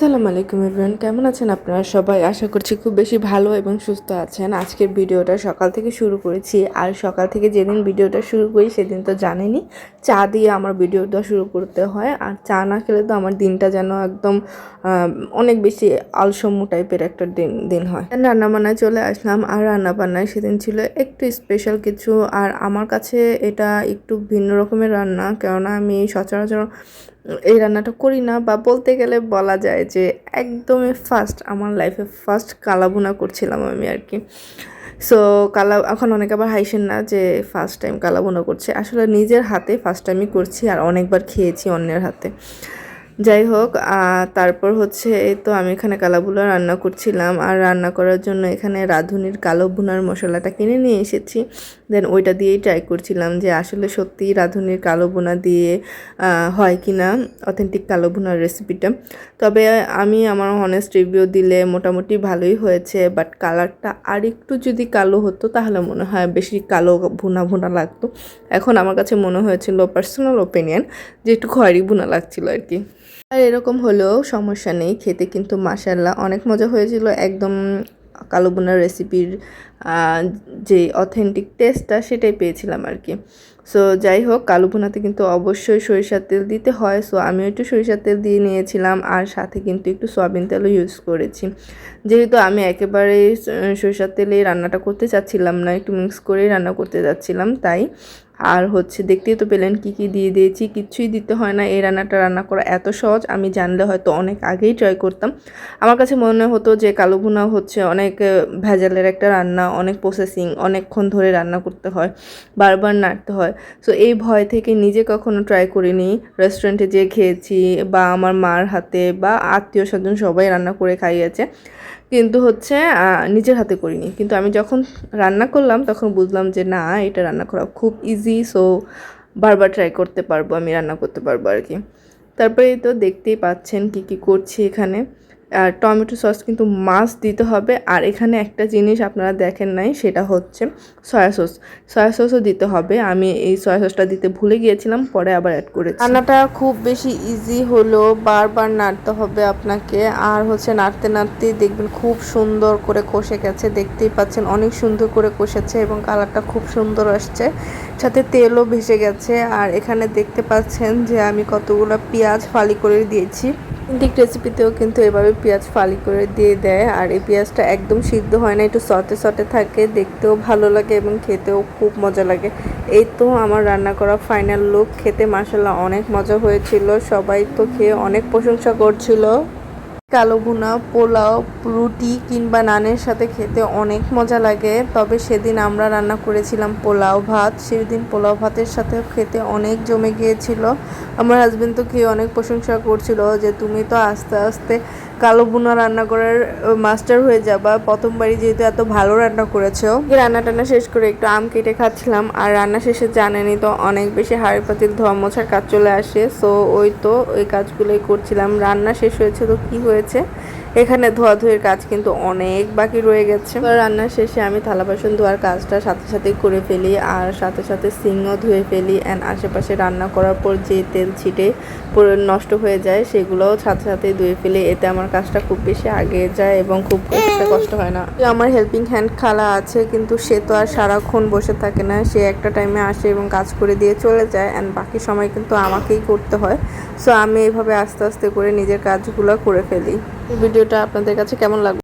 আসসালামু আলাইকুম এভরিওয়ান, কেমন আছেন আপনারা সবাই? আশা করছি খুব বেশি ভালো এবং সুস্থ আছেন। আজকের ভিডিওটা সকাল থেকে শুরু করেছি, আর সকাল থেকে যেদিন ভিডিওটা শুরু করি সেদিন তো জানেনই চা দিয়ে আমার ভিডিওটা শুরু করতে হয়। আর চা না খেলে তো আমার দিনটা যেন একদম অনেক বেশি আলসেমি টাইপের একটা দিন হয়। রান্নাবান্নায় চলে আসলাম, আর রান্নাবান্নায় সেদিন ছিল একটু স্পেশাল কিছু। আর আমার কাছে এটা একটু ভিন্ন রকমের রান্না, কেননা আমি সচরাচর এই রান্নাটা করি না, বা বলতে গেলে বলা যায় যে একদমই ফার্স্ট, আমার লাইফে ফার্স্ট কালাভুনা করছিলাম আমি আর কি। সো এখন অনেকে আবার হাইসেন না যে ফার্স্ট টাইম কালাভুনা করছে, আসলে নিজের হাতে ফার্স্ট টাইমই করছি, আর অনেকবার খেয়েছি অন্যের হাতে। যাই হোক, তারপর হচ্ছে এই তো আমি এখানে কালাভুনা রান্না করছিলাম। আর রান্না করার জন্য এখানে রাঁধুনির কালো ভুনার মশলাটা কিনে নিয়ে এসেছি। দেন ওইটা দিয়েই ট্রাই করছিলাম যে আসলে সত্যিই রাঁধুনির কালো ভুনা দিয়ে হয় কি না অথেন্টিক কালো ভুনার রেসিপিটা। তবে আমি আমার অনেস্ট রিভিউ দিলে মোটামুটি ভালোই হয়েছে, বাট কালারটা আর একটু যদি কালো হতো তাহলে মনে হয় বেশি কালো ভুনা ভুনা লাগতো। এখন আমার কাছে মনে হয়েছিল, পার্সোনাল ওপিনিয়ন, যে একটু খয়েরি ভুনা লাগছিল আর কি। আর এরকম হলেও সমস্যা নেই, খেতে কিন্তু মাশাআল্লাহ অনেক মজা হয়েছিল। একদম কালো ভুনার রেসিপির যে অথেন্টিক টেস্টটা সেটাই পেয়েছিলাম আর কি। সো যাই হোক, কালো ভুনাতে কিন্তু অবশ্যই সরিষার তেল দিতে হয়। সো আমিও একটু সরিষার তেল দিয়ে নিয়েছিলাম, আর সাথে কিন্তু একটু সয়াবিন তেলও ইউজ করেছি। যেহেতু আমি একেবারেই সরিষার তেলে রান্নাটা করতে চাচ্ছিলাম না, একটু মিক্স করেই রান্না করতে যাচ্ছিলাম, তাই। আর হচ্ছে দেখতেই তো পেলেন কি কি দিয়ে দিয়েছি, কিচ্ছুই দিতে হয় না। এই রান্নাটা রান্না করা এত সহজ, আমি জানলে হয়তো অনেক আগেই ট্রাই করতাম। আমার কাছে মনে হতো যে কালো ভুনা হচ্ছে অনেক ভেজালের একটা রান্না, অনেক প্রসেসিং, অনেকক্ষণ ধরে রান্না করতে হয়, বারবার নাড়তে হয়। সো এই ভয় থেকে নিজে কখনো ট্রাই করিনি। রেস্টুরেন্টে যেয়ে খেয়েছি, বা আমার মার হাতে, বা আত্মীয় স্বজন সবাই রান্না করে খাইয়েছে, কিন্তু হচ্ছে নিজের হাতে করিনি। কিন্তু আমি যখন রান্না করলাম তখন বুঝলাম যে না, এটা রান্না করা খুব ইজি। সো বারবার ট্রাই করতে পারবো, আমি রান্না করতে পারবো আর কি। তারপরে তো দেখতেই পাচ্ছেন কি কি করছি এখানে। আর টমেটো সস কিন্তু মাস্ট দিতে হবে। আর এখানে একটা জিনিস আপনারা দেখেন নাই, সেটা হচ্ছে সয়া সস। সয়া সসও দিতে হবে, আমি এই সয়া সসটা দিতে ভুলে গিয়েছিলাম, পরে আবার অ্যাড করেছি। রান্নাটা খুব বেশি ইজি হলো, বারবার নাড়তে হবে আপনাকে। আর হচ্ছে নাড়তে নাড়তেই দেখবেন খুব সুন্দর করে কষে গেছে, দেখতেই পাচ্ছেন অনেক সুন্দর করে কষেছে, এবং কালারটা খুব সুন্দর আসছে, সাথে তেলও ভেসে গেছে। আর এখানে দেখতে পাচ্ছেন যে আমি কতগুলো পেঁয়াজ ফালি করে দিয়েছি। অথেন্টিক রেসিপিতেও কিন্তু এভাবে পেঁয়াজ ফালি করে দিয়ে দেয়। আর এই পেঁয়াজটা একদম সিদ্ধ হয় না, একটু সটে সটে থাকে, দেখতেও ভালো লাগে এবং খেতেও খুব মজা লাগে। এই তো আমার রান্না করা ফাইনাল লুক। খেতে মাশাআল্লাহ অনেক মজা হয়েছিল, সবাই তো খেয়ে অনেক প্রশংসা করছিল। কালো ভুনা পোলাও, রুটি কিংবা নানের সাথে খেতে অনেক মজা লাগে। তবে সেদিন আমরা রান্না করেছিলাম পোলাও ভাত, সেদিন পোলাও ভাতের সাথে খেতে অনেক জমে গিয়েছিল। আমার হাজবেন্ড তো খেয়ে অনেক প্রশংসা করছিল যে তুমি তো আস্তে আস্তে কালো ভুনা রান্না করার মাস্টার হয়ে যাবা, প্রথমবারই যেহেতু এত ভালো রান্না করেছো। রান্না টান্না শেষ করে একটু আম কেটে খাচ্ছিলাম। আর রান্না শেষে জানেনই তো অনেক বেশি হাঁড়ি পাতিল ধোয়া মোছার কাজ চলে আসে। সো ওই কাজগুলোই করছিলাম। রান্না শেষ হয়েছে তো কি হয়েছে, এখানে ধোয়াধুয়ির কাজ কিন্তু অনেক বাকি রয়ে গেছে। রান্না শেষে আমি থালা বাসন ধোয়ার কাজটা সাথে সাথেই করে ফেলি, আর সাথে সাথে সিংও ধুয়ে ফেলি। অ্যান্ড আশেপাশে রান্না করার পর যে তেল ছিটে পুরো নষ্ট হয়ে যায় সেগুলোও সাথে সাথেই ধুয়ে ফেলি। এতে আমার কাজটা খুব বেশি আগে যায় এবং খুব একটা কষ্ট হয় না। আমার হেল্পিং হ্যান্ড খালা আছে, কিন্তু সে তো আর সারাক্ষণ বসে থাকে না, সে একটা টাইমে আসে এবং কাজ করে দিয়ে চলে যায়। অ্যান্ড বাকি সময় কিন্তু আমাকেই করতে হয়। সো আমি এইভাবে আস্তে আস্তে করে নিজের কাজগুলো করে ফেলি। ভিডিওটা আপনাদের কাছে কেমন লাগলো?